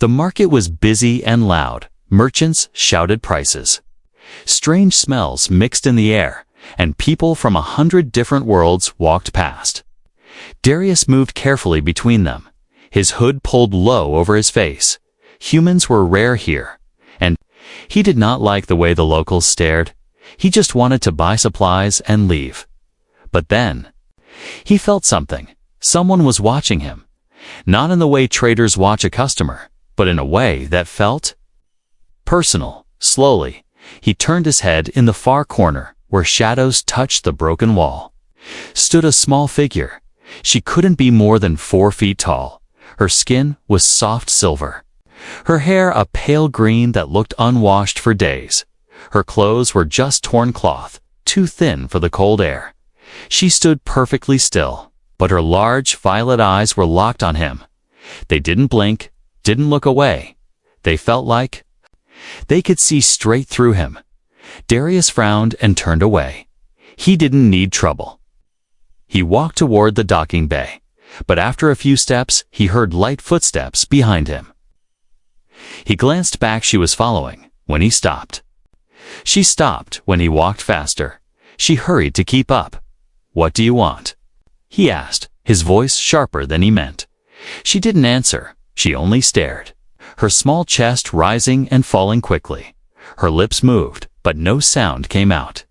The market was busy and loud. Merchants shouted prices. Strange smells mixed in the air, and people from 100 different worlds walked past. Darius moved carefully between them, his hood pulled low over his face. Humans were rare here, and he did not like the way the locals stared. He just wanted to buy supplies and leave. But then, he felt something. Someone was watching him. Not in the way traders watch a customer, but in a way that felt personal. Slowly, he turned his head. In the far corner, where shadows touched the broken wall, stood a small figure. She couldn't be more than 4 feet tall. Her skin was soft silver. Her hair a pale green that looked unwashed for days. Her clothes were just torn cloth, too thin for the cold air. She stood perfectly still, but her large violet eyes were locked on him. They didn't blink, didn't look away. They felt like they could see straight through him. Darius frowned and turned away. He didn't need trouble. He walked toward the docking bay, but after a few steps, he heard light footsteps behind him. He glanced back. She was following when he stopped. She stopped when he walked faster. She hurried to keep up. "What do you want?" he asked, his voice sharper than he meant. She didn't answer. She only stared, her small chest rising and falling quickly. Her lips moved, but no sound came out.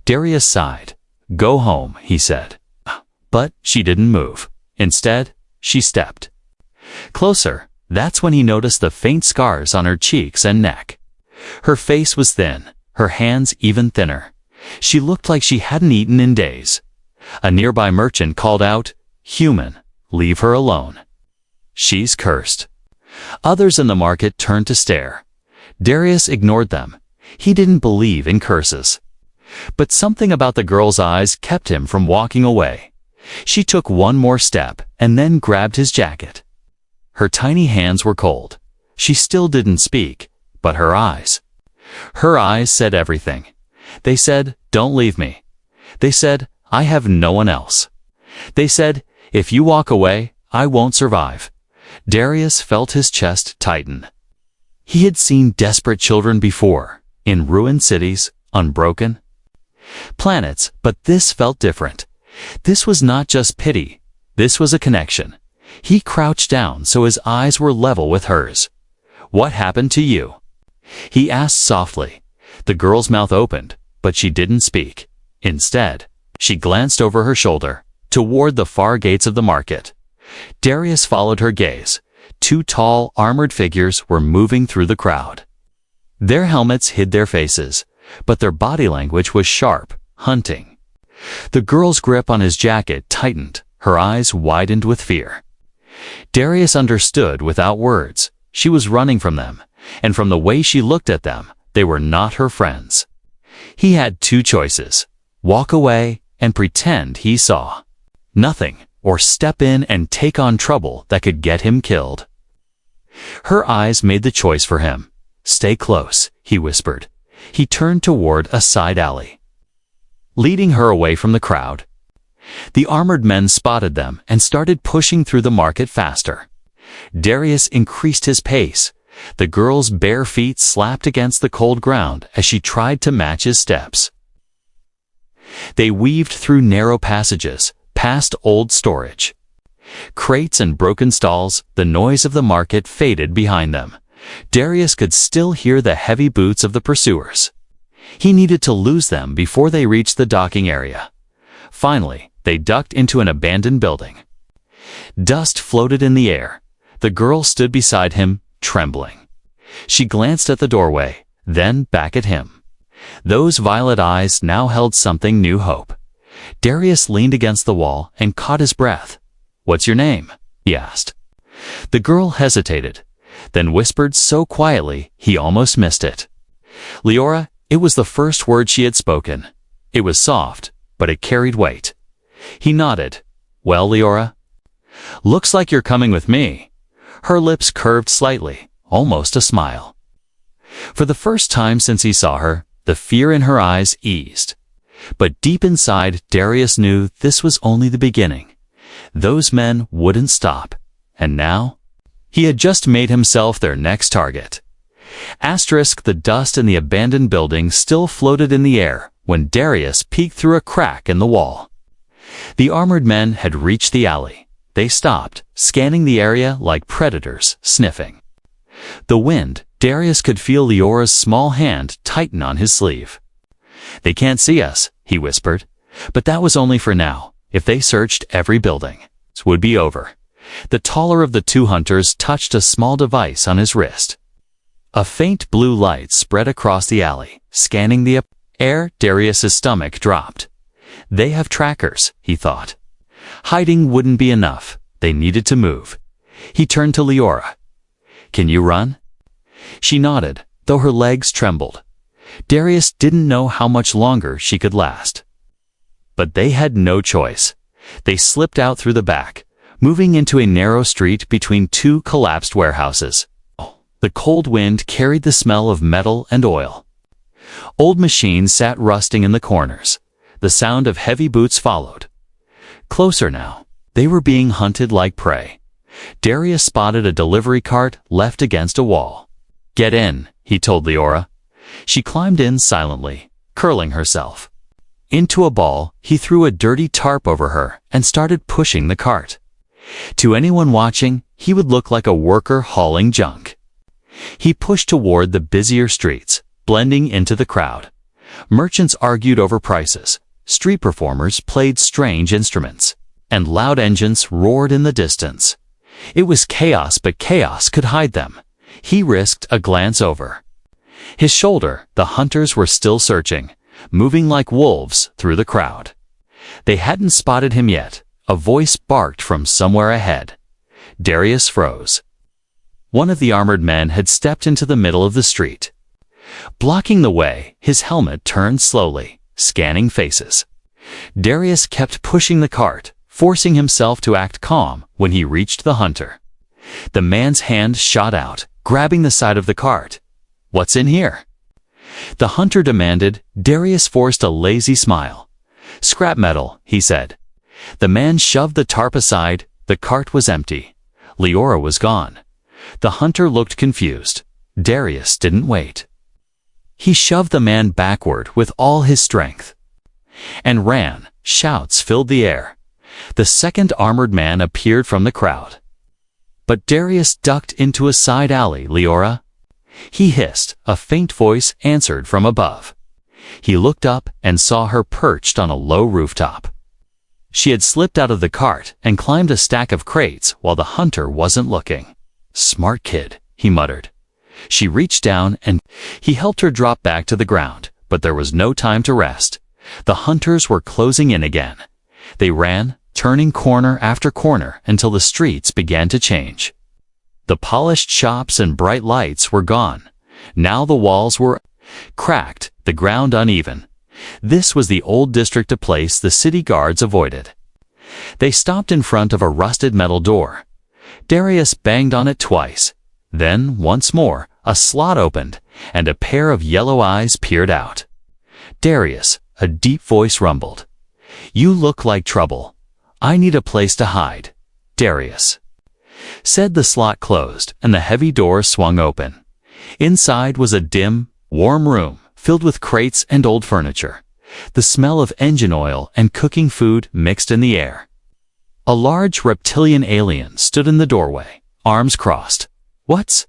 Darius sighed. "Go home," he said. But she didn't move. Instead, she stepped closer. That's when he noticed the faint scars on her cheeks and neck. Her face was thin, her hands even thinner. She looked like she hadn't eaten in days. A nearby merchant called out, "Human, leave her alone. She's cursed." Others in the market turned to stare. Darius ignored them. He didn't believe in curses. But something about the girl's eyes kept him from walking away. She took one more step and then grabbed his jacket. Her tiny hands were cold. She still didn't speak, but her eyes said everything. They said, "Don't leave me." They said, "I have no one else." They said, "If you walk away, I won't survive." Darius felt his chest tighten. He had seen desperate children before, in ruined cities, unbroken planets, but this felt different. This was not just pity. This was a connection. He crouched down so his eyes were level with hers. "What happened to you?" he asked softly. The girl's mouth opened, but she didn't speak. Instead, she glanced over her shoulder, toward the far gates of the market. Darius followed her gaze. 2 tall, armored figures were moving through the crowd. Their helmets hid their faces, but their body language was sharp, hunting. The girl's grip on his jacket tightened, her eyes widened with fear. Darius understood without words. She was running from them, and from the way she looked at them, they were not her friends. He had 2 choices: walk away and pretend he saw nothing, or step in and take on trouble that could get him killed. Her eyes made the choice for him. "Stay close," he whispered. He turned toward a side alley, leading her away from the crowd. The armored men spotted them and started pushing through the market faster. Darius increased his pace. The girl's bare feet slapped against the cold ground as she tried to match his steps. They weaved through narrow passages, past old storage crates and broken stalls. The noise of the market faded behind them. Darius could still hear the heavy boots of the pursuers. He needed to lose them before they reached the docking area. Finally, they ducked into an abandoned building. Dust floated in the air. The girl stood beside him, trembling. She glanced at the doorway, then back at him. Those violet eyes now held something new: hope. Darius leaned against the wall and caught his breath. "What's your name?" he asked. The girl hesitated, then whispered so quietly he almost missed it. "Leora." It was the first word she had spoken. It was soft, but it carried weight. He nodded. "Well, Leora? Looks like you're coming with me." Her lips curved slightly, almost a smile. For the first time since he saw her, the fear in her eyes eased. But deep inside, Darius knew this was only the beginning. Those men wouldn't stop. And now, He had just made himself their next target. Asterisk, the dust in the abandoned building still floated in the air when Darius peeked through a crack in the wall. The armored men had reached the alley. They stopped, scanning the area like predators, sniffing. The wind, Darius could feel Leora's small hand tighten on his sleeve. "They can't see us," he whispered. But that was only for now. If they searched every building, it would be over. The taller of the two hunters touched a small device on his wrist. A faint blue light spread across the alley, scanning the air. Darius's stomach dropped. They have trackers, he thought. Hiding wouldn't be enough. They needed to move. He turned to Leora. "Can you run?" She nodded, though her legs trembled. Darius didn't know how much longer she could last. But they had no choice. They slipped out through the back, moving into a narrow street between two collapsed warehouses. The cold wind carried the smell of metal and oil. Old machines sat rusting in the corners. The sound of heavy boots followed. Closer now. They were being hunted like prey. Darius spotted a delivery cart left against a wall. "Get in," he told Leora. She climbed in silently, curling herself. Into a ball, he threw a dirty tarp over her and started pushing the cart. To anyone watching, he would look like a worker hauling junk. He pushed toward the busier streets, blending into the crowd. Merchants argued over prices. Street performers played strange instruments, and loud engines roared in the distance. It was chaos, but chaos could hide them. He risked a glance over. His shoulder, the hunters were still searching, moving like wolves through the crowd. They hadn't spotted him yet. A voice barked from somewhere ahead. Darius froze. One of the armored men had stepped into the middle of the street. Blocking the way, his helmet turned slowly, scanning faces. Darius kept pushing the cart, forcing himself to act calm when he reached the hunter. The man's hand shot out, grabbing the side of the cart. "What's in here?" The hunter demanded. Darius forced a lazy smile. "Scrap metal," he said. The man shoved the tarp aside. The cart was empty. Leora was gone. The hunter looked confused. Darius didn't wait. He shoved the man backward with all his strength and ran. Shouts filled the air. The second armored man appeared from the crowd. But Darius ducked into a side alley. "Leora?" He hissed. A faint voice answered from above. He looked up and saw her perched on a low rooftop. She had slipped out of the cart and climbed a stack of crates while the hunter wasn't looking. "Smart kid," he muttered. She reached down and he helped her drop back to the ground, but there was no time to rest. The hunters were closing in again. They ran, turning corner after corner until the streets began to change. The polished shops and bright lights were gone. Now the walls were cracked, the ground uneven. This was the old district, a place the city guards avoided. They stopped in front of a rusted metal door. Darius banged on it twice. Then, once more, a slot opened, and a pair of yellow eyes peered out. "Darius," a deep voice rumbled. "You look like trouble. I need a place to hide." "Darius," said. The slot closed, and the heavy door swung open. Inside was a dim, warm room, filled with crates and old furniture. The smell of engine oil and cooking food mixed in the air. A large reptilian alien stood in the doorway, arms crossed. "What's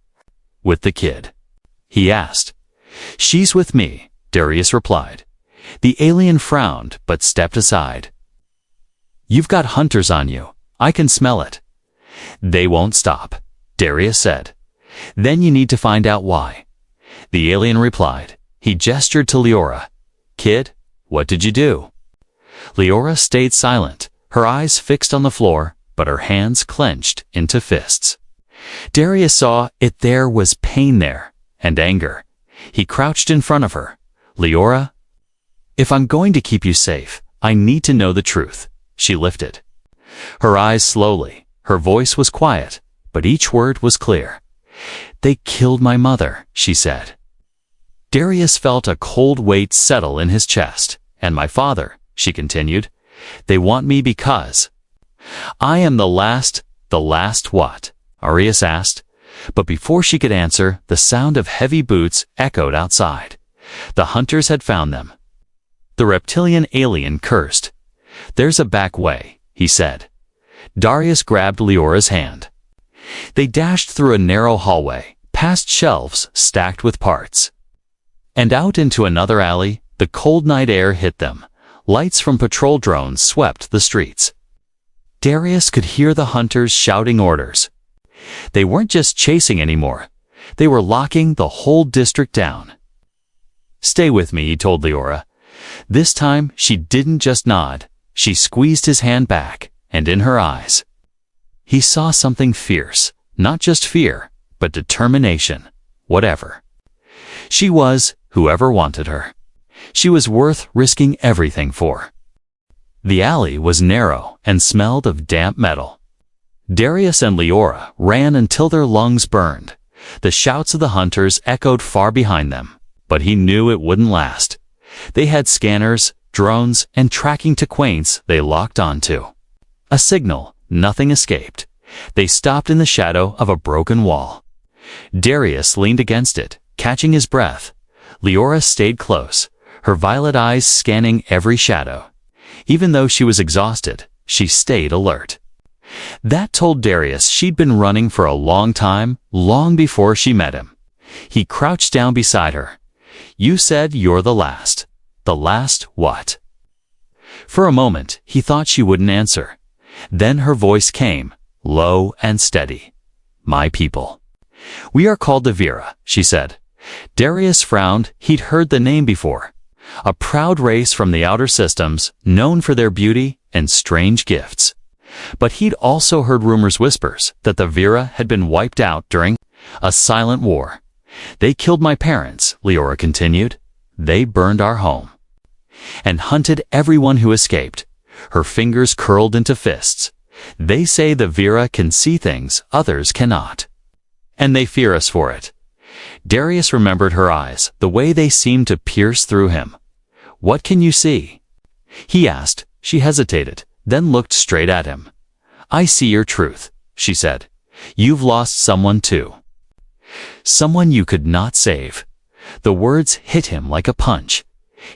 with the kid?" he asked. "She's with me," Darius replied. The alien frowned but stepped aside. "You've got hunters on you. I can smell it." "They won't stop," Darius said. "Then you need to find out why." The alien replied. He gestured to Leora. "Kid, what did you do?" Leora stayed silent, her eyes fixed on the floor, but her hands clenched into fists. Darius saw it. There was pain there, and anger. He crouched in front of her. "Leora, if I'm going to keep you safe, I need to know the truth." She lifted her eyes slowly. Her voice was quiet, but each word was clear. "They killed my mother," she said. Darius felt a cold weight settle in his chest. "And my father," she continued. "They want me because I am the last what? Arias asked. But before she could answer, the sound of heavy boots echoed outside. The hunters had found them. The reptilian alien cursed. "There's a back way," he said. Darius grabbed Leora's hand. They dashed through a narrow hallway, past shelves stacked with parts, and out into another alley. The cold night air hit them. Lights from patrol drones swept the streets. Darius could hear the hunters shouting orders. They weren't just chasing anymore. They were locking the whole district down. "Stay with me," he told Leora. This time, she didn't just nod. She squeezed his hand back, and in her eyes, he saw something fierce. Not just fear, but determination. Whatever she was, whoever wanted her, she was worth risking everything for. The alley was narrow and smelled of damp metal. Darius and Leora ran until their lungs burned. The shouts of the hunters echoed far behind them, but he knew it wouldn't last. They had scanners, drones, and tracking sequences they locked onto. A signal, nothing escaped. They stopped in the shadow of a broken wall. Darius leaned against it, catching his breath. Leora stayed close, her violet eyes scanning every shadow. Even though she was exhausted, she stayed alert. That told Darius she'd been running for a long time, long before she met him. He crouched down beside her. "You said you're the last." "The last what?" For a moment, he thought she wouldn't answer. Then her voice came, low and steady. "My people. We are called the Vera," she said. Darius frowned. He'd heard the name before. A proud race from the outer systems, known for their beauty and strange gifts. But he'd also heard rumors, whispers, that the Vera had been wiped out during a silent war. "They killed my parents," Leora continued. "They burned our home and hunted everyone who escaped." Her fingers curled into fists. "They say the Vera can see things others cannot, and they fear us for it." Darius remembered her eyes, the way they seemed to pierce through him. "What can you see?" he asked. She hesitated, then looked straight at him. "I see your truth," she said. "You've lost someone too. Someone you could not save." The words hit him like a punch.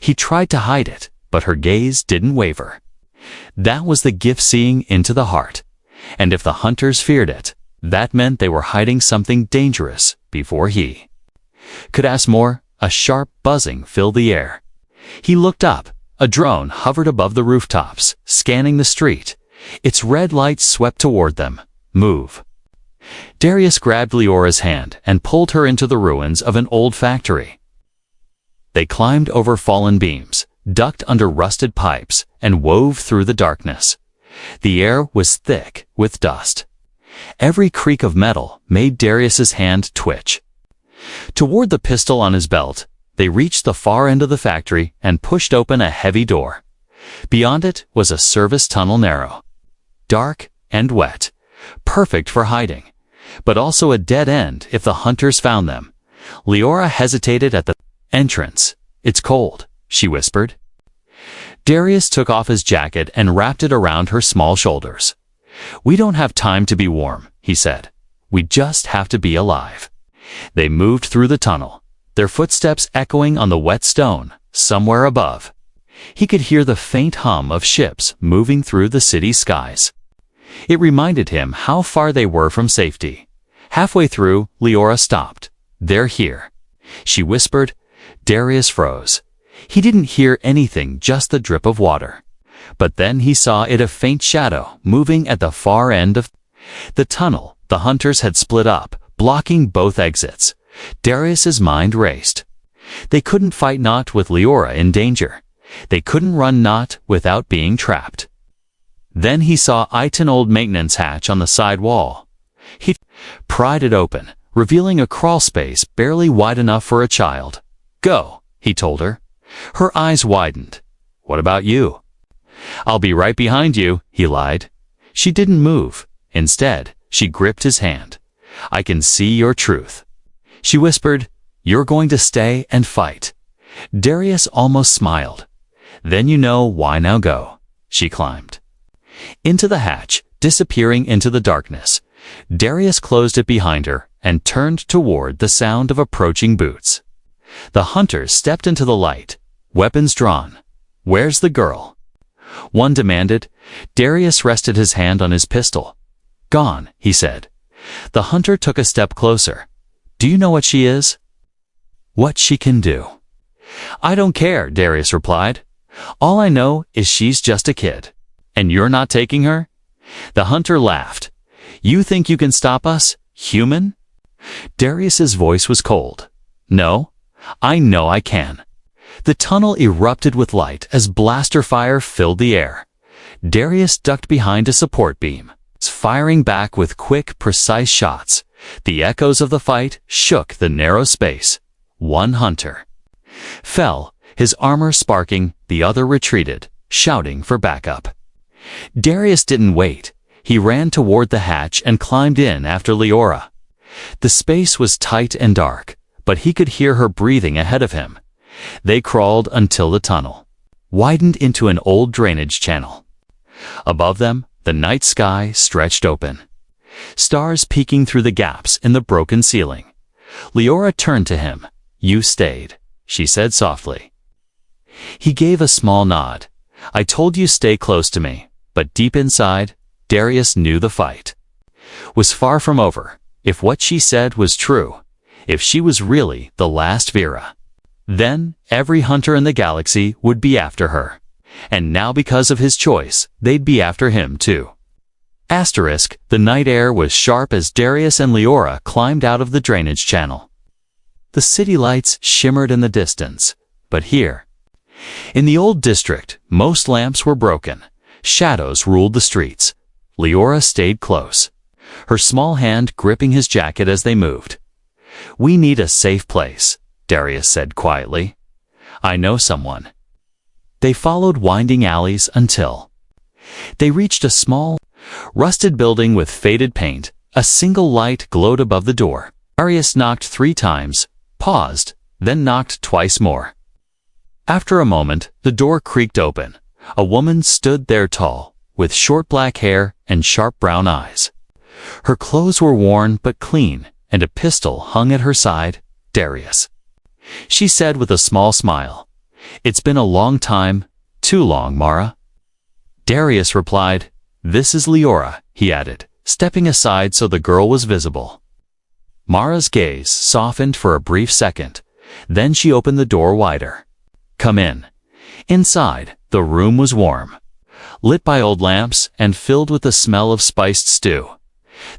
He tried to hide it, but her gaze didn't waver. That was the gift, seeing into the heart. And if the hunters feared it, that meant they were hiding something dangerous before he could ask more. A sharp buzzing filled the air. He looked up. A drone hovered above the rooftops, scanning the street. Its red lights swept toward them. "Move." Darius grabbed Leora's hand and pulled her into the ruins of an old factory. They climbed over fallen beams, ducked under rusted pipes, and wove through the darkness. The air was thick with dust. Every creak of metal made Darius's hand twitch. Toward the pistol on his belt, they reached the far end of the factory and pushed open a heavy door. Beyond it was a service tunnel, narrow, dark, and wet, perfect for hiding, but also a dead end if the hunters found them. Leora hesitated at the entrance. "It's cold," she whispered. Darius took off his jacket and wrapped it around her small shoulders. "We don't have time to be warm," he said. "We just have to be alive." They moved through the tunnel, their footsteps echoing on the wet stone. Somewhere above, he could hear the faint hum of ships moving through the city skies. It reminded him how far they were from safety. Halfway through, Leora stopped. "They're here," she whispered. Darius froze. He didn't hear anything, just the drip of water. But then he saw it, a faint shadow moving at the far end of the tunnel. The hunters had split up, blocking both exits. Darius's mind raced. They couldn't fight, not with Leora in danger. They couldn't run, not without being trapped. Then he saw an old maintenance hatch on the side wall. He pried it open, revealing a crawl space barely wide enough for a child. "Go," he told her. Her eyes widened. "What about you?" "I'll be right behind you," he lied. She didn't move. Instead, she gripped his hand. "I can see your truth," she whispered. "You're going to stay and fight." Darius almost smiled. "Then you know why. Now go." She climbed into the hatch, disappearing into the darkness. Darius closed it behind her and turned toward the sound of approaching boots. The hunters stepped into the light, weapons drawn. "Where's the girl?" one demanded. Darius rested his hand on his pistol. "Gone," he said. The hunter took a step closer. "Do you know what she is?" "What she can do?" "I don't care," Darius replied. "All I know is she's just a kid." "And you're not taking her?" The hunter laughed. "You think you can stop us, human?" Darius's voice was cold. "No, I know I can." The tunnel erupted with light as blaster fire filled the air. Darius ducked behind a support beam, firing back with quick, precise shots. The echoes of the fight shook the narrow space. One hunter fell, his armor sparking. The other retreated, shouting for backup. Darius didn't wait. He ran toward the hatch and climbed in after Leora. The space was tight and dark, but he could hear her breathing ahead of him. They crawled until the tunnel widened into an old drainage channel. Above them, the night sky stretched open, stars peeking through the gaps in the broken ceiling. Leora turned to him. "You stayed," she said softly. He gave a small nod. "I told you stay close to me," but deep inside, Darius knew the fight was far from over. If what she said was true, if she was really the last Vera, then every hunter in the galaxy would be after her. And now because of his choice, they'd be after him too. The night air was sharp as Darius and Leora climbed out of the drainage channel. The city lights shimmered in the distance, but here, in the old district, most lamps were broken. Shadows ruled the streets. Leora stayed close, her small hand gripping his jacket as they moved. "We need a safe place," Darius said quietly. "I know someone." They followed winding alleys until they reached a small, rusted building with faded paint. A single light glowed above the door. Darius knocked 3 times, paused, then knocked twice more. After a moment, the door creaked open. A woman stood there tall, with short black hair and sharp brown eyes. Her clothes were worn but clean, and a pistol hung at her side. "Darius," she said with a small smile. "It's been a long time, too long, Mara." Darius replied. "This is Leora," he added, stepping aside so the girl was visible. Mara's gaze softened for a brief second. Then she opened the door wider. "Come in." Inside, the room was warm, lit by old lamps and filled with the smell of spiced stew.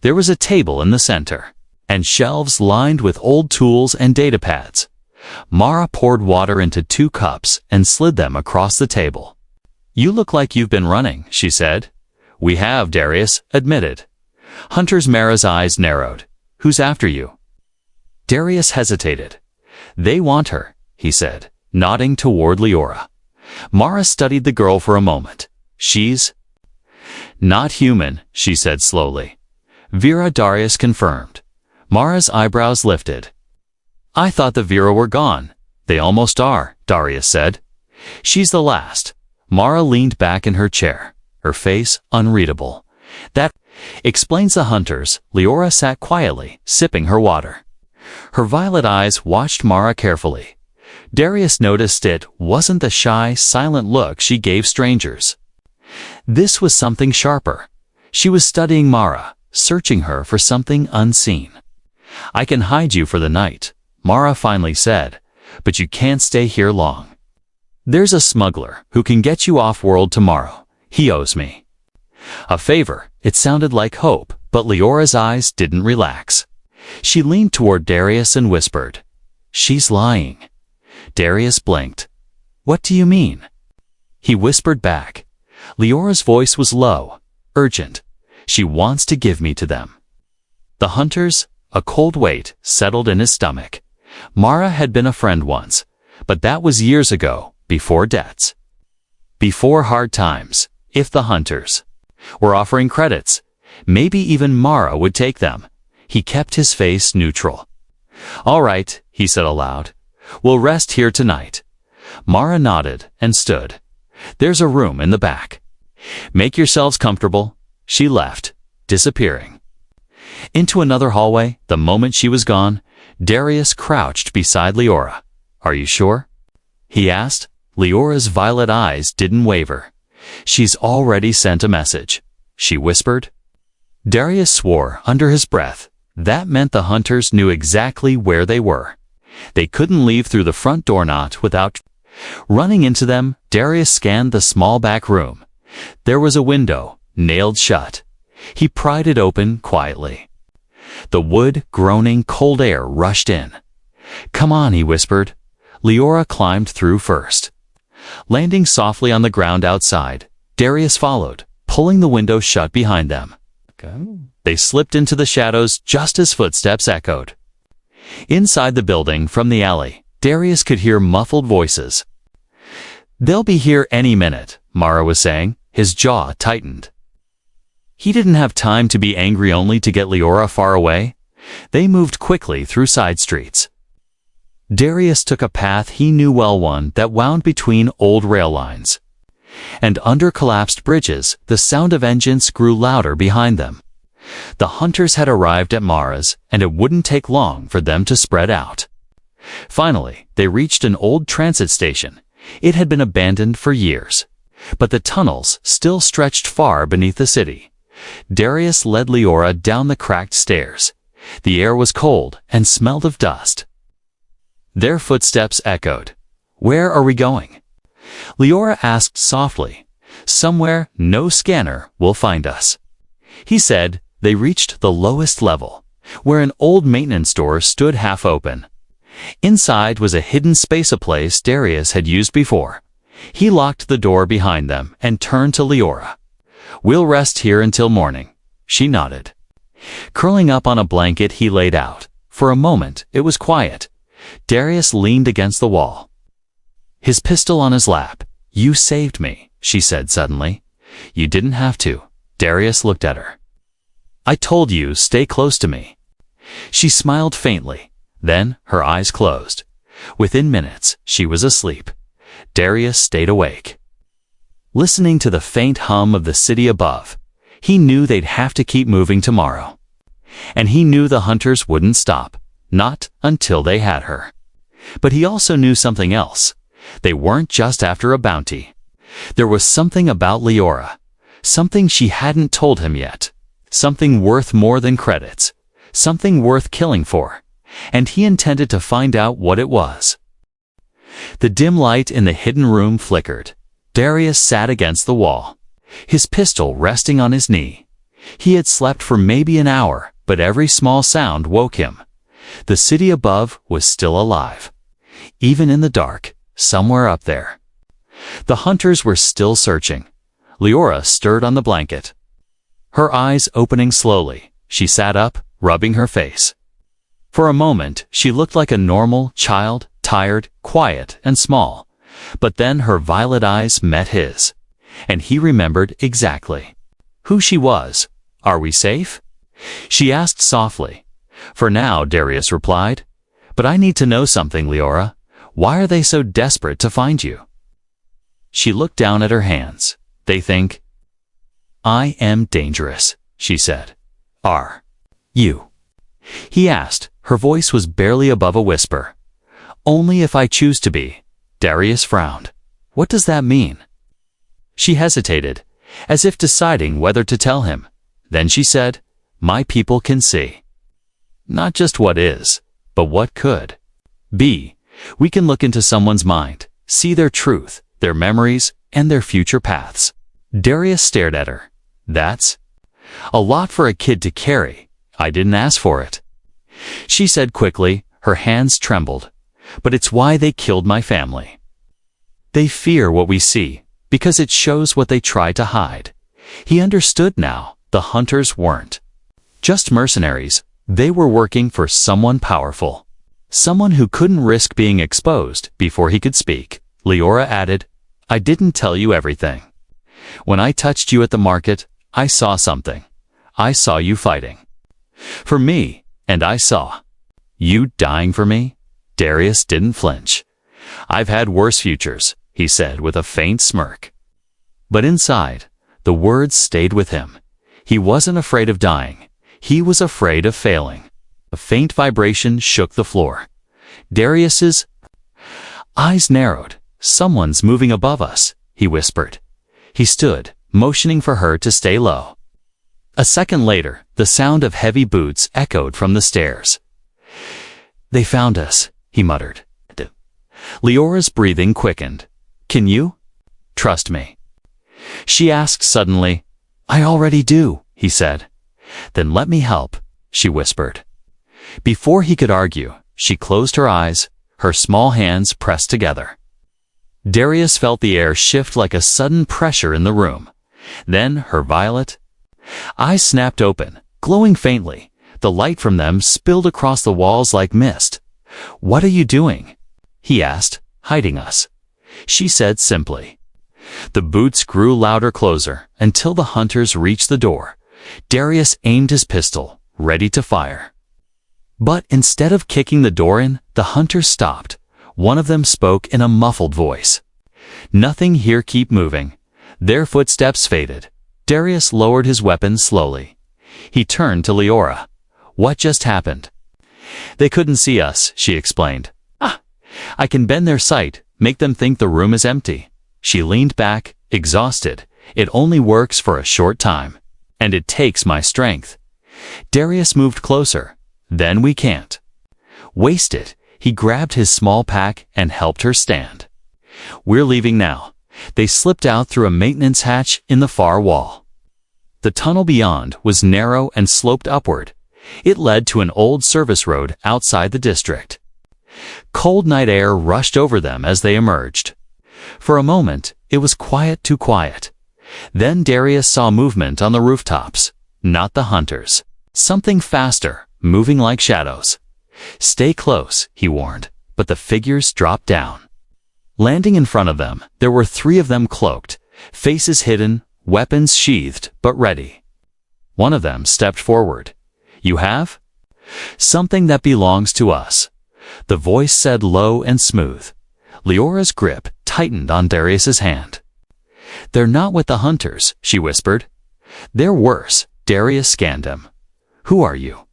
There was a table in the center, and shelves lined with old tools and datapads. Mara poured water into 2 cups and slid them across the table. "You look like you've been running," she said. "We have," Darius admitted. Mara's eyes narrowed. "Who's after you?" Darius hesitated. "They want her," he said, nodding toward Leora. Mara studied the girl for a moment. "She's not human," she said slowly. "Vera," Darius confirmed. Mara's eyebrows lifted. "I thought the Vera were gone." "They almost are," Darius said. "She's the last." Mara leaned back in her chair, her face unreadable. "That explains the hunters." Leora sat quietly, sipping her water. Her violet eyes watched Mara carefully. Darius noticed it wasn't the shy, silent look she gave strangers. This was something sharper. She was studying Mara, searching her for something unseen. "I can hide you for the night," Mara finally said, "but you can't stay here long. There's a smuggler who can get you off-world tomorrow. He owes me a favor." It sounded like hope, but Leora's eyes didn't relax. She leaned toward Darius and whispered, "She's lying." Darius blinked. "What do you mean?" He whispered back. Leora's voice was low, urgent. "She wants to give me to them." The hunters, a cold weight, settled in his stomach. Mara had been a friend once, but that was years ago, before debts, before hard times. If the hunters were offering credits, maybe even Mara would take them. He kept his face neutral. "All right," he said aloud. "We'll rest here tonight." Mara nodded and stood. "There's a room in the back. Make yourselves comfortable." She left, disappearing. Into another hallway, the moment she was gone, Darius crouched beside Leora. "Are you sure?" he asked. Leora's violet eyes didn't waver. "She's already sent a message," she whispered. Darius swore under his breath. That meant the hunters knew exactly where they were. They couldn't leave through the front door not without running into them. Darius scanned the small back room. There was a window, nailed shut. He pried it open quietly. The wood, groaning, cold air rushed in. "Come on," he whispered. Leora climbed through first. Landing softly on the ground outside, Darius followed, pulling the window shut behind them. They slipped into the shadows just as footsteps echoed. Inside the building, from the alley, Darius could hear muffled voices. "They'll be here any minute," Mara was saying. His jaw tightened. He didn't have time to be angry only to get Leora far away. They moved quickly through side streets. Darius took a path he knew well, one that wound between old rail lines. And under collapsed bridges, the sound of engines grew louder behind them. The hunters had arrived at Mara's, and it wouldn't take long for them to spread out. Finally, they reached an old transit station. It had been abandoned for years, but the tunnels still stretched far beneath the city. Darius led Leora down the cracked stairs. The air was cold and smelled of dust. Their footsteps echoed. "Where are we going?" Leora asked softly. "Somewhere no scanner will find us." He said. They reached the lowest level, where an old maintenance door stood half open. Inside was a hidden space, a place Darius had used before. He locked the door behind them and turned to Leora. "We'll rest here until morning." She nodded. Curling up on a blanket he laid out. For a moment it was quiet. Darius leaned against the wall, his pistol on his lap. "You saved me," she said suddenly. "You didn't have to." Darius looked at her. "I told you, stay close to me." She smiled faintly. Then her eyes closed. Within minutes, she was asleep. Darius stayed awake, listening to the faint hum of the city above. He knew they'd have to keep moving tomorrow. And he knew the hunters wouldn't stop, not until they had her. But he also knew something else. They weren't just after a bounty. There was something about Leora, something she hadn't told him yet, something worth more than credits, something worth killing for. And he intended to find out what it was. The dim light in the hidden room flickered. Darius sat against the wall, his pistol resting on his knee. He had slept for maybe an hour, but every small sound woke him. The city above was still alive, even in the dark, somewhere up there. The hunters were still searching. Leora stirred on the blanket, her eyes opening slowly. She sat up, rubbing her face. For a moment, she looked like a normal child, tired, quiet, and small. But then her violet eyes met his, and he remembered exactly who she was. "Are we safe?" she asked softly. "For now," Darius replied. "But I need to know something, Leora. Why are they so desperate to find you?" She looked down at her hands. "They think I am dangerous," she said. "Are you?" he asked. Her voice was barely above a whisper. "Only if I choose to be." Darius frowned. "What does that mean?" She hesitated, as if deciding whether to tell him. Then she said, "My people can see. Not just what is, but what could be. We can look into someone's mind, see their truth, their memories, and their future paths." Darius stared at her. "That's a lot for a kid to carry. I didn't ask for it," she said quickly. Her hands trembled. "But it's why they killed my family. They fear what we see, because it shows what they try to hide." He understood now. The hunters weren't just mercenaries. They were working for someone powerful, someone who couldn't risk being exposed before he could speak. Leora added, "I didn't tell you everything. When I touched you at the market, I saw something. I saw you fighting for me, and I saw you dying for me." Darius didn't flinch. "I've had worse futures," he said with a faint smirk. But inside, the words stayed with him. He wasn't afraid of dying. He was afraid of failing. A faint vibration shook the floor. Darius's eyes narrowed. "Someone's moving above us," he whispered. He stood, motioning for her to stay low. A second later, the sound of heavy boots echoed from the stairs. "They found us," he muttered. Leora's breathing quickened. "Can you trust me?" she asked suddenly. "I already do," he said. "Then let me help," she whispered. Before he could argue, she closed her eyes, her small hands pressed together. Darius felt the air shift like a sudden pressure in the room. Then her violet eyes snapped open, glowing faintly. The light from them spilled across the walls like mist. "What are you doing?" he asked. "Hiding us," she said simply. The boots grew louder, closer, until the hunters reached the door. Darius aimed his pistol, ready to fire. But instead of kicking the door in, the hunters stopped. One of them spoke in a muffled voice. "Nothing here, keep moving." Their footsteps faded. Darius lowered his weapon slowly. He turned to Leora. "What just happened?" "They couldn't see us," she explained. "I can bend their sight, make them think the room is empty." She leaned back, exhausted. "It only works for a short time. And it takes my strength." Darius moved closer. "Then we can't waste it." He grabbed his small pack and helped her stand. "We're leaving now." They slipped out through a maintenance hatch in the far wall. The tunnel beyond was narrow and sloped upward. It led to an old service road outside the district. Cold night air rushed over them as they emerged. For a moment, it was quiet, too quiet. Then Darius saw movement on the rooftops. Not the hunters. Something faster, moving like shadows. "Stay close," he warned, but the figures dropped down. Landing in front of them, there were 3 of them cloaked, faces hidden, weapons sheathed but ready. One of them stepped forward. "You have something that belongs to us," the voice said, low and smooth. Leora's grip tightened on Darius's hand. "They're not with the hunters," she whispered. "They're worse." Darius scanned him. "Who are you?"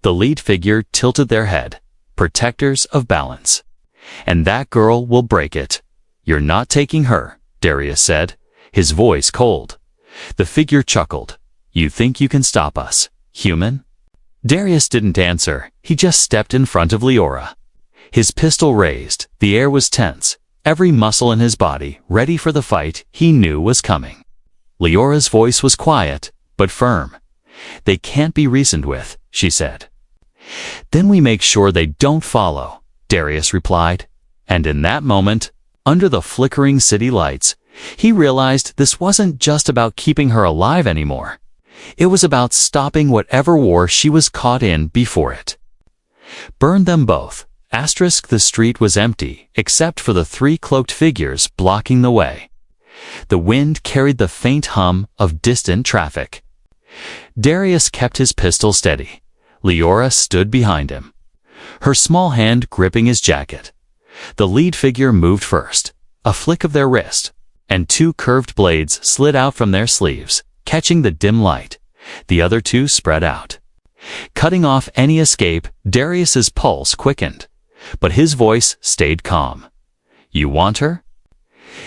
The lead figure tilted their head. "Protectors of balance. And that girl will break it." "You're not taking her," Darius said, his voice cold. The figure chuckled. "You think you can stop us, human?" Darius didn't answer. He just stepped in front of Leora. His pistol raised. The air was tense. Every muscle in his body ready for the fight he knew was coming. Leora's voice was quiet, but firm. "They can't be reasoned with," she said. "Then we make sure they don't follow," Darius replied. And in that moment, under the flickering city lights, he realized this wasn't just about keeping her alive anymore. It was about stopping whatever war she was caught in before it. Burn them both. The street was empty, except for the 3 cloaked figures blocking the way. The wind carried the faint hum of distant traffic. Darius kept his pistol steady. Leora stood behind him, her small hand gripping his jacket. The lead figure moved first. A flick of their wrist, and 2 curved blades slid out from their sleeves, catching the dim light. The other 2 spread out, cutting off any escape. Darius's pulse quickened, but his voice stayed calm. "You want her?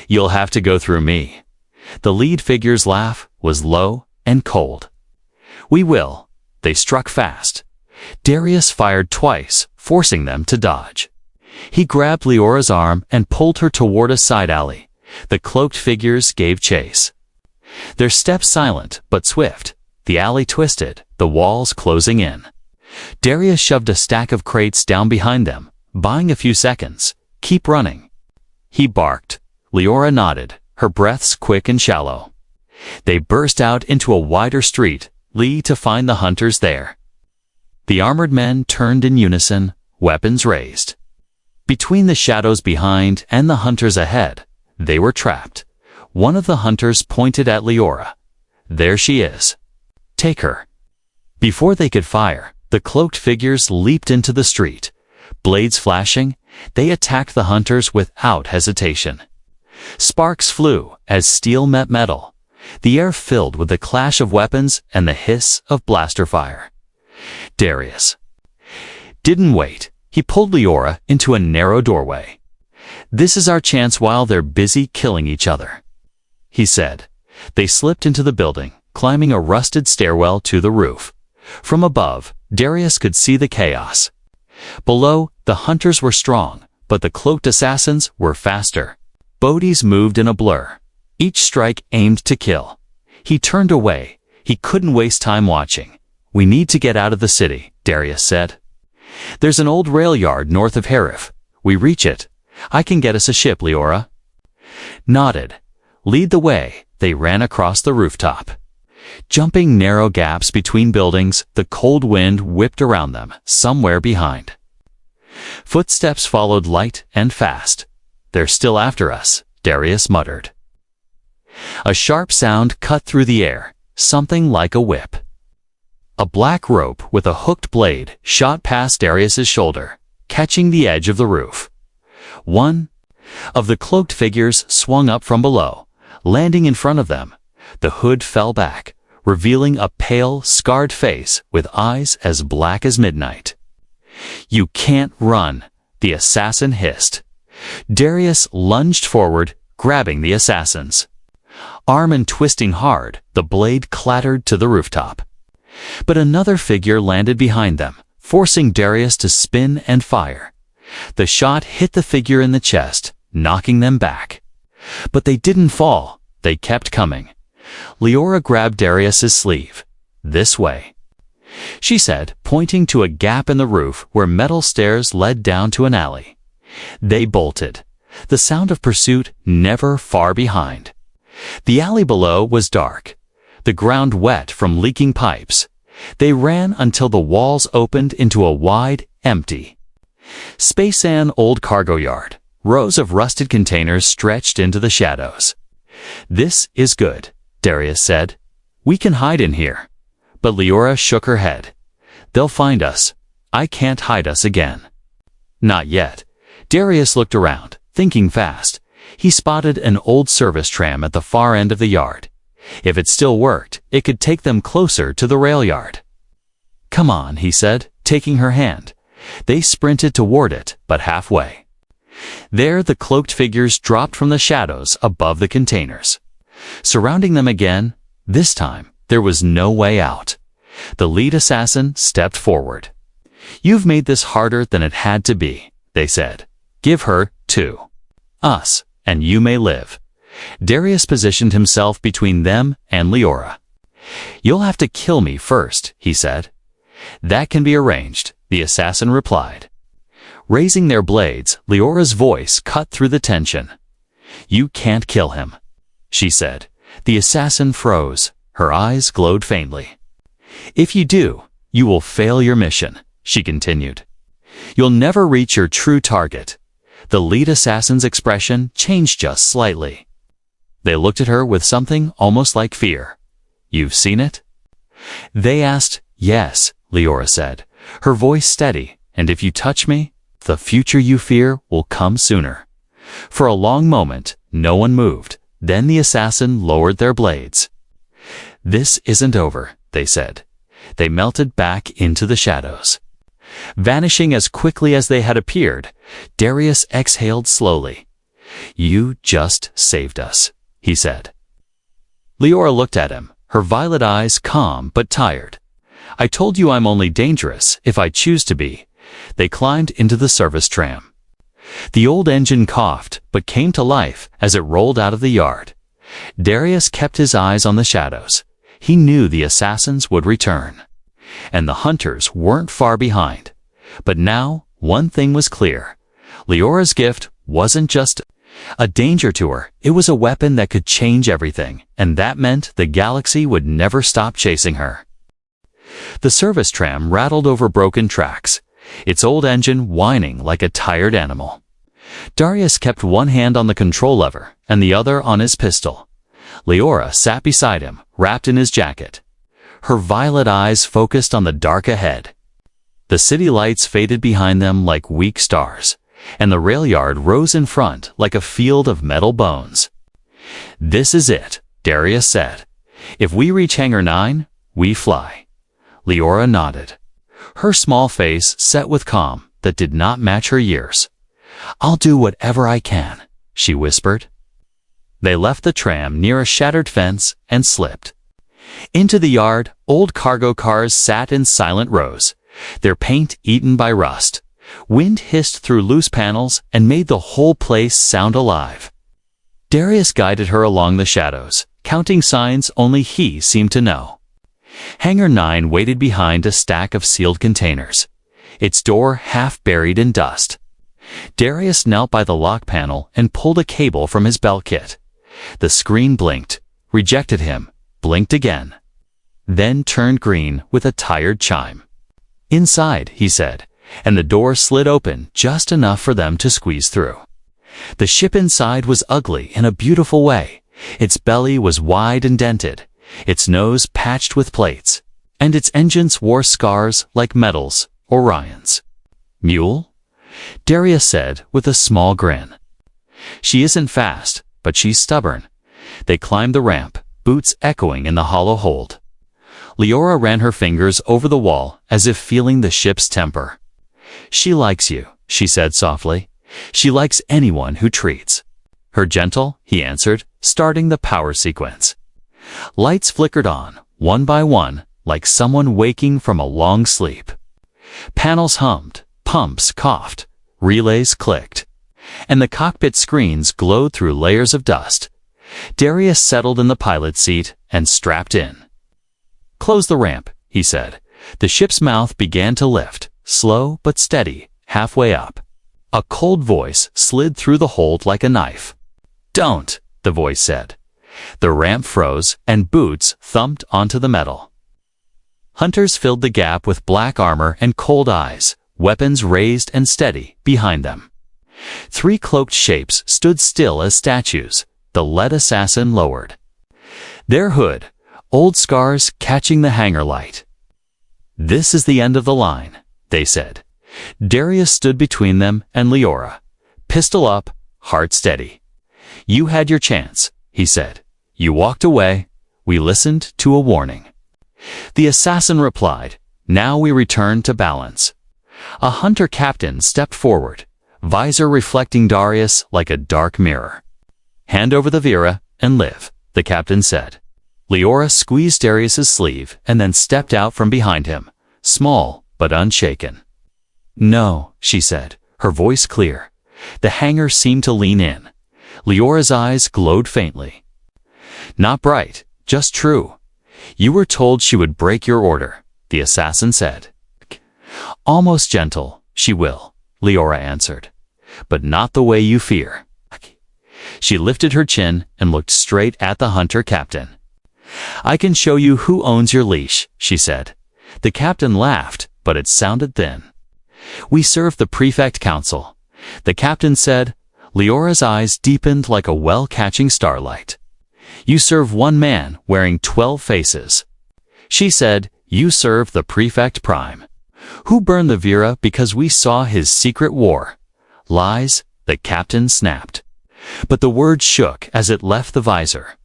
You'll have to go through me." The lead figure's laugh was low and cold. "We will." They struck fast. Darius fired twice, forcing them to dodge. He grabbed Leora's arm and pulled her toward a side alley. The cloaked figures gave chase. Their steps silent but swift. The alley twisted, the walls closing in. Darius shoved a stack of crates down behind them, buying a few seconds. "Keep running," he barked. Leora nodded, her breaths quick and shallow. They burst out into a wider street, to find the hunters there. The armored men turned in unison, weapons raised. Between the shadows behind and the hunters ahead, they were trapped. One of the hunters pointed at Leora. "There she is. Take her." Before they could fire, the cloaked figures leaped into the street. Blades flashing, they attacked the hunters without hesitation. Sparks flew as steel met metal. the air filled with the clash of weapons and the hiss of blaster fire. Darius didn't wait. He pulled Leora into a narrow doorway. "This is our chance while they're busy killing each other," he said. They slipped into the building, climbing a rusted stairwell to the roof. From above, Darius could see the chaos. Below, the hunters were strong, but the cloaked assassins were faster. Bodies moved in a blur. Each strike aimed to kill. He turned away. He couldn't waste time watching. "We need to get out of the city," Darius said. "There's an old rail yard north of Herif. We reach it. I can get us a ship," Leora nodded. "Lead the way." They ran across the rooftop. Jumping narrow gaps between buildings, the cold wind whipped around them, somewhere behind. Footsteps followed light and fast. "They're still after us," Darius muttered. A sharp sound cut through the air, something like a whip. A black rope with a hooked blade shot past Darius's shoulder, catching the edge of the roof. One of the cloaked figures swung up from below, landing in front of them. The hood fell back, revealing a pale, scarred face with eyes as black as midnight. "You can't run," the assassin hissed. Darius lunged forward, grabbing the assassins. Arm and twisting hard, the blade clattered to the rooftop. But another figure landed behind them, forcing Darius to spin and fire. The shot hit the figure in the chest, knocking them back. But they didn't fall. They kept coming. Leora grabbed Darius's sleeve. "This way," she said, pointing to a gap in the roof where metal stairs led down to an alley. They bolted, the sound of pursuit never far behind. The alley below was dark, the ground wet from leaking pipes. They ran until the walls opened into a wide, empty space and old cargo yard. Rows of rusted containers stretched into the shadows. "This is good," Darius said. "We can hide in here." But Leora shook her head. "They'll find us. I can't hide us again." "Not yet." Darius looked around, thinking fast. He spotted an old service tram at the far end of the yard. If it still worked, it could take them closer to the rail yard. "Come on," he said, taking her hand. They sprinted toward it, but halfway. There, the cloaked figures dropped from the shadows above the containers. Surrounding them again, this time, there was no way out. The lead assassin stepped forward. "You've made this harder than it had to be," they said. "Give her to us, and you may live." Darius positioned himself between them and Leora. "You'll have to kill me first," he said. "That can be arranged," the assassin replied. Raising their blades, Leora's voice cut through the tension. "You can't kill him," she said. The assassin froze. Her eyes glowed faintly. "If you do, you will fail your mission," she continued. "You'll never reach your true target." The lead assassin's expression changed just slightly. They looked at her with something almost like fear. "You've seen it?" They asked. "Yes," Leora said, her voice steady. "And if you touch me, the future you fear will come sooner." For a long moment, no one moved. Then the assassin lowered their blades. "This isn't over," they said. They melted back into the shadows. Vanishing as quickly as they had appeared, Darius exhaled slowly. "You just saved us," he said. Leora looked at him, her violet eyes calm but tired. "I told you I'm only dangerous if I choose to be." They climbed into the service tram. The old engine coughed, but came to life as it rolled out of the yard. Darius kept his eyes on the shadows. He knew the assassins would return. And the hunters weren't far behind. But now, one thing was clear. Leora's gift wasn't just a danger to her. It was a weapon that could change everything, and that meant the galaxy would never stop chasing her. The service tram rattled over broken tracks, its old engine whining like a tired animal. Darius kept one hand on the control lever and the other on his pistol. Leora sat beside him, wrapped in his jacket. Her violet eyes focused on the dark ahead. The city lights faded behind them like weak stars, and the rail yard rose in front like a field of metal bones. "This is it," Darius said. If we reach Hangar 9, we fly. Leora nodded. Her small face set with calm that did not match her years. I'll do whatever I can, she whispered. They left the tram near a shattered fence and slipped. Into the yard, old cargo cars sat in silent rows, their paint eaten by rust. Wind hissed through loose panels and made the whole place sound alive. Darius guided her along the shadows, counting signs only he seemed to know. Hangar 9 waited behind a stack of sealed containers, its door half buried in dust. Darius knelt by the lock panel and pulled a cable from his belt kit. The screen blinked, rejected him, blinked again, then turned green with a tired chime. Inside, he said, and the door slid open just enough for them to squeeze through. The ship inside was ugly in a beautiful way. Its belly was wide and dented, its nose patched with plates, and its engines wore scars like medals, Orion's. Mule? Darius said with a small grin. She isn't fast, but she's stubborn. They climbed the ramp, boots echoing in the hollow hold. Leora ran her fingers over the wall as if feeling the ship's temper. She likes you, she said softly. She likes anyone who treats her gentle, he answered, starting the power sequence. Lights flickered on, one by one, like someone waking from a long sleep. Panels hummed, pumps coughed, relays clicked, and the cockpit screens glowed through layers of dust. Darius settled in the pilot seat and strapped in. Close the ramp, he said. The ship's mouth began to lift, slow but steady, halfway up. A cold voice slid through the hold like a knife. Don't, the voice said. The ramp froze and boots thumped onto the metal. Hunters filled the gap with black armor and cold eyes, weapons raised and steady behind them. 3 cloaked shapes stood still as statues, the lead assassin lowered. Their hood, old scars catching the hangar light. This is the end of the line, they said. Darius stood between them and Leora, pistol up, heart steady. You had your chance, he said. You walked away. We listened to a warning. The assassin replied, now we return to balance. A hunter captain stepped forward, visor reflecting Darius like a dark mirror. Hand over the Vera and live, the captain said. Leora squeezed Darius's sleeve and then stepped out from behind him, small but unshaken. No, she said, her voice clear. The hangar seemed to lean in. Leora's eyes glowed faintly. Not bright, just true. You were told she would break your order, the assassin said. Almost gentle, she will, Leora answered. But not the way you fear. She lifted her chin and looked straight at the hunter captain. I can show you who owns your leash, she said. The captain laughed, but it sounded thin. We serve the prefect council, the captain said. Leora's eyes deepened like a well-catching starlight. You serve one man wearing 12 faces. She said, you serve the prefect prime. Who burned the Vera because we saw his secret war? Lies, the captain snapped. But the word shook as it left the visor.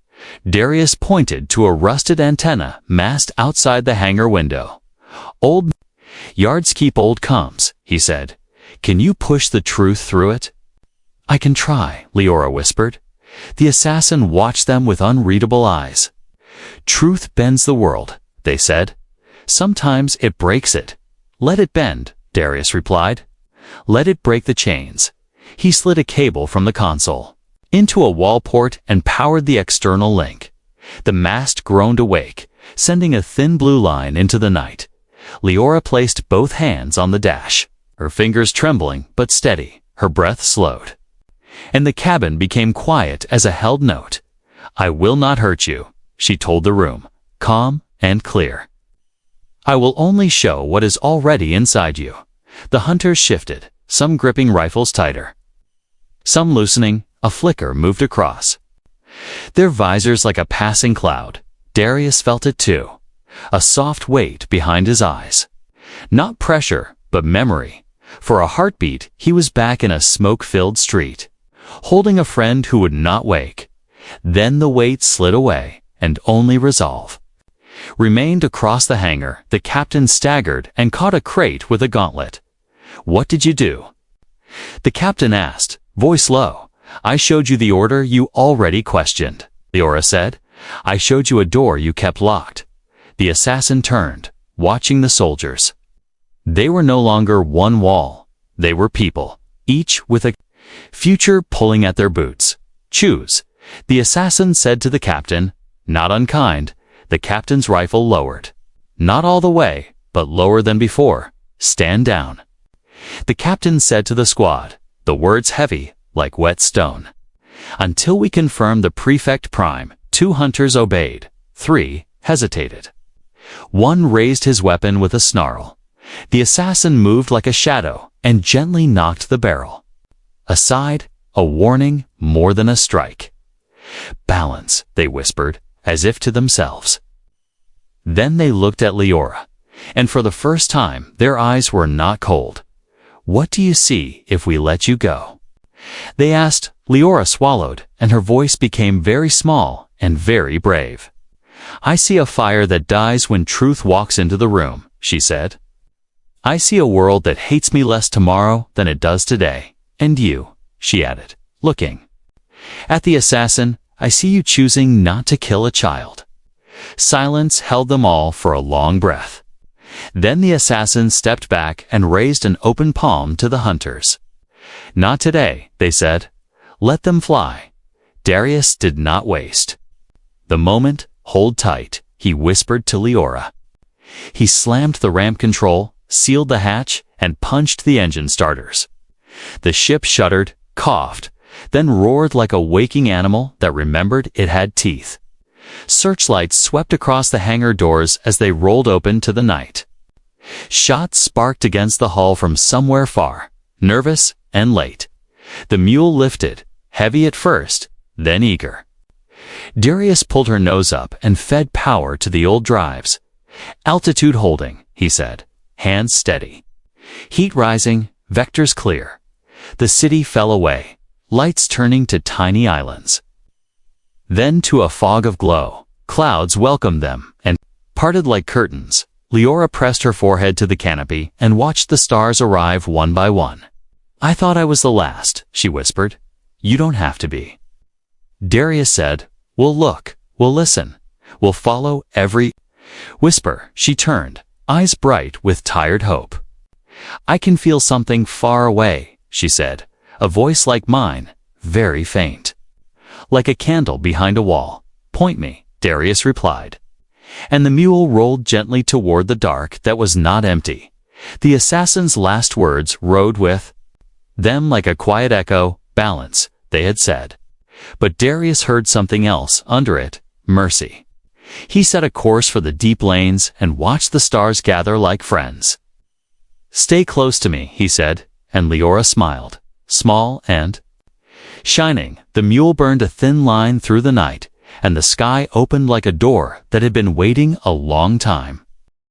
Darius pointed to a rusted antenna massed outside the hangar window. Old yards keep old comms, he said. Can you push the truth through it? I can try, Leora whispered. The assassin watched them with unreadable eyes. Truth bends the world, they said. Sometimes it breaks it. Let it bend, Darius replied. Let it break the chains. He slid a cable from the console into a wall port and powered the external link. The mast groaned awake, sending a thin blue line into the night. Leora placed both hands on the dash, her fingers trembling but steady, her breath slowed. And the cabin became quiet as a held note. I will not hurt you, she told the room, calm and clear. I will only show what is already inside you. The hunters shifted, some gripping rifles tighter, some loosening. A flicker moved across their visors like a passing cloud. Darius felt it too, a soft weight behind his eyes. Not pressure, but memory. For a heartbeat, he was back in a smoke-filled street, holding a friend who would not wake. Then the weight slid away, and only resolve remained across the hangar. The captain staggered and caught a crate with a gauntlet. "What did you do?" the captain asked, voice low. "I showed you the order you already questioned," Leora said. "I showed you a door you kept locked." The assassin turned, watching the soldiers. They were no longer one wall. They were people, each with a future pulling at their boots. "Choose," the assassin said to the captain, not unkind. The captain's rifle lowered. "Not all the way, but lower than before. Stand down," the captain said to the squad, the words heavy like wet stone. "Until we confirm the prefect prime." 2 hunters obeyed. 3 hesitated. 1 raised his weapon with a snarl. The assassin moved like a shadow and gently knocked the barrel aside, a warning more than a strike. "Balance," they whispered, as if to themselves. Then they looked at Leora, and for the first time their eyes were not cold. "What do you see if we let you go?" they asked. Leora swallowed, and her voice became very small and very brave. "I see a fire that dies when truth walks into the room," she said. "I see a world that hates me less tomorrow than it does today. And you," she added, looking at the assassin, "I see you choosing not to kill a child." Silence held them all for a long breath. Then the assassin stepped back and raised an open palm to the hunters. "Not today," they said. "Let them fly." Darius did not waste the moment. "Hold tight," he whispered to Leora. He slammed the ramp control, sealed the hatch, and punched the engine starters. The ship shuddered, coughed, then roared like a waking animal that remembered it had teeth. Searchlights swept across the hangar doors as they rolled open to the night. Shots sparked against the hull from somewhere far, nervous and late. The mule lifted, heavy at first, then eager. Darius pulled her nose up and fed power to the old drives. "Altitude holding," he said, hands steady. Heat rising, vectors clear. The city fell away, lights turning to tiny islands. Then to a fog of glow. Clouds welcomed them and parted like curtains. Leora pressed her forehead to the canopy and watched the stars arrive one by one. "I thought I was the last," she whispered. "You don't have to be." Darius said, "We'll look, we'll listen, we'll follow every whisper." She turned, eyes bright with tired hope. "I can feel something far away," she said, a voice like mine, very faint. "Like a candle behind a wall." "Point me," Darius replied. And the mule rolled gently toward the dark that was not empty. The assassin's last words rode with them like a quiet echo. "Balance," they had said. But Darius heard something else under it, mercy. He set a course for the deep lanes and watched the stars gather like friends. "Stay close to me," he said, and Leora smiled, small and shining. The mule burned a thin line through the night, and the sky opened like a door that had been waiting a long time.